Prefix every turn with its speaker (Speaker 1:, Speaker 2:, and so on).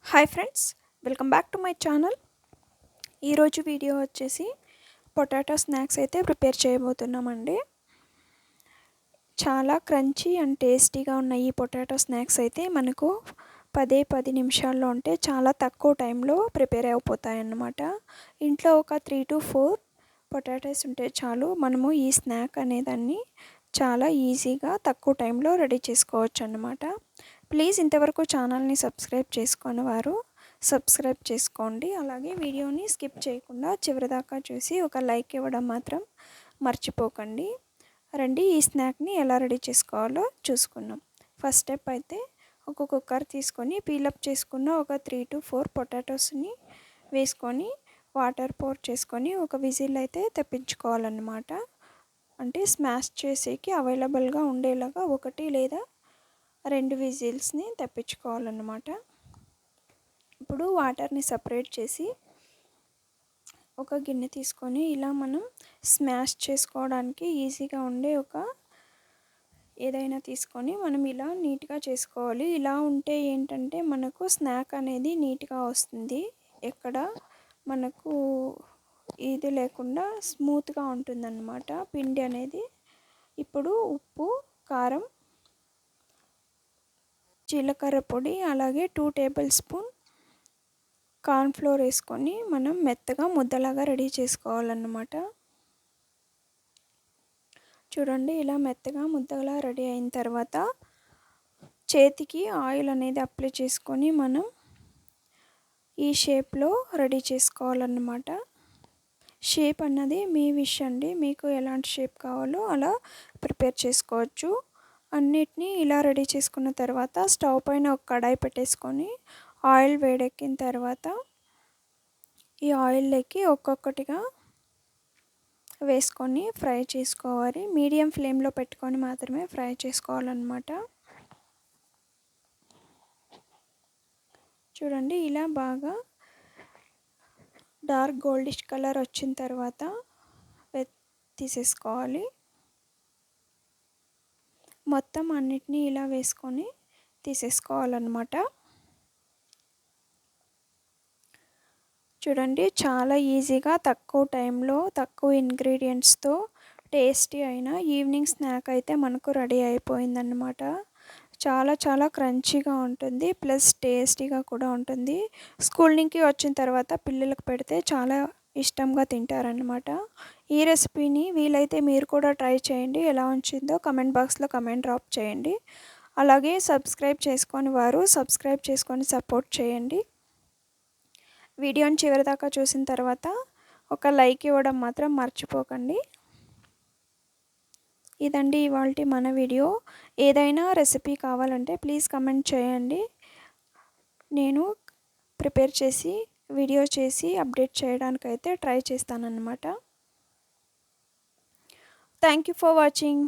Speaker 1: Hi friends, welcome back to my channel. ఈరోజు video వచ్చేసి potato snacks అయితే prepare చేయబోతున్నామండి. చాలా క్రంచీ అండ్ టేస్టీగా ఉన్న ఈ పొటాటో స్నాక్స్ అయితే మనకు 10 నిమిషాల్లో ఉంటే చాలా తక్కువ టైంలో ప్రిపేర్ అయిపోతాయి అన్నమాట. ఇంట్లో ఒక 3 to 4 పొటాటోస్ ఉంటే చాలు, మనము ఈ స్నాక్ అనేదాన్ని చాలా ఈజీగా తక్కువ టైంలో రెడీ చేసుకోవచ్చు అన్నమాట. ప్లీజ్ ఇంతవరకు ఛానల్ని సబ్స్క్రైబ్ చేసుకొని వారు సబ్స్క్రైబ్ చేసుకోండి. అలాగే వీడియోని స్కిప్ చేయకుండా చివరిదాకా చూసి ఒక లైక్ ఇవ్వడం మాత్రం మర్చిపోకండి. రండి ఈ స్నాక్ని ఎలా రెడీ చేసుకోవాలో చూసుకుందాం. ఫస్ట్ స్టెప్ అయితే ఒక కుక్కర్ తీసుకొని పీలప్ చేసుకున్న ఒక 3 to 4 పొటాటోస్ని వేసుకొని వాటర్ పోర్ చేసుకొని ఒక విజిల్ అయితే తెప్పించుకోవాలన్నమాట. అంటే స్మాష్ చేసేకి అవైలబుల్గా ఉండేలాగా 1 లేదా 2 విజిల్స్ని తెప్పించుకోవాలన్నమాట. ఇప్పుడు వాటర్ని సపరేట్ చేసి ఒక గిన్నె తీసుకొని ఇలా మనం స్మాష్ చేసుకోవడానికి ఈజీగా ఉండే ఒక ఏదైనా తీసుకొని మనం ఇలా నీట్గా చేసుకోవాలి. ఇలా ఉంటే ఏంటంటే మనకు స్నాక్ అనేది నీట్గా వస్తుంది, ఎక్కడ మనకు ఇది లేకుండా స్మూత్గా ఉంటుందన్నమాట పిండి అనేది. ఇప్పుడు ఉప్పు, కారం, జీలకర్ర పొడి, అలాగే 2 టేబుల్ స్పూన్ కార్న్ఫ్లోర్ వేసుకొని మనం మెత్తగా ముద్దలాగా రెడీ చేసుకోవాలన్నమాట. చూడండి, ఇలా మెత్తగా ముద్దలా రెడీ అయిన తర్వాత చేతికి ఆయిల్ అనేది అప్లై చేసుకొని మనం ఈ షేప్లో రెడీ చేసుకోవాలన్నమాట. షేప్ అన్నది మీ విష్ అండి, మీకు ఎలాంటి షేప్ కావాలో అలా ప్రిపేర్ చేసుకోవచ్చు. అన్నిటినీ ఇలా రెడీ చేసుకున్న తర్వాత స్టవ్ పైన ఒక కడాయి పెట్టేసుకొని ఆయిల్ వేడెక్కిన తర్వాత ఈ ఆయిల్లోకి ఒక్కొక్కటిగా వేసుకొని ఫ్రై చేసుకోవాలి. మీడియం ఫ్లేమ్లో పెట్టుకొని మాత్రమే ఫ్రై చేసుకోవాలన్నమాట. చూడండి, ఇలా బాగా డార్క్ గోల్డిష్ కలర్ వచ్చిన తర్వాత తీసేసుకోవాలి. మొత్తం అన్నిటినీ ఇలా వేసుకొని తీసేసుకోవాలన్నమాట. చూడండి, చాలా ఈజీగా తక్కువ టైంలో తక్కువ ఇంగ్రీడియంట్స్తో టేస్టీ అయిన ఈవినింగ్ స్నాక్ అయితే మనకు రెడీ అయిపోయిందన్నమాట. చాలా చాలా క్రంచీగా ఉంటుంది, ప్లస్ టేస్టీగా కూడా ఉంటుంది. స్కూల్ నుంచి వచ్చిన తర్వాత పిల్లలకు పెడితే చాలా ఇష్టంగా తింటారనమాట. ఈ రెసిపీని వీలైతే మీరు కూడా ట్రై చేయండి. ఎలా వచ్చిందో కమెంట్ బాక్స్లో కమెంట్ డ్రాప్ చేయండి. అలాగే సబ్స్క్రైబ్ చేసుకొని వారు సబ్స్క్రైబ్ చేసుకొని సపోర్ట్ చేయండి. వీడియోని చివరిదాకా చూసిన తర్వాత ఒక లైక్ ఇవ్వడం మాత్రం మర్చిపోకండి. ఇదండి ఇవాల్టి మన వీడియో. ఏదైనా రెసిపీ కావాలంటే ప్లీజ్ కమెంట్ చేయండి. నేను ప్రిపేర్ చేసి వీడియో చేసి అప్డేట్ చేయడానికైతే ట్రై చేస్తానన్నమాట. Thank you for watching.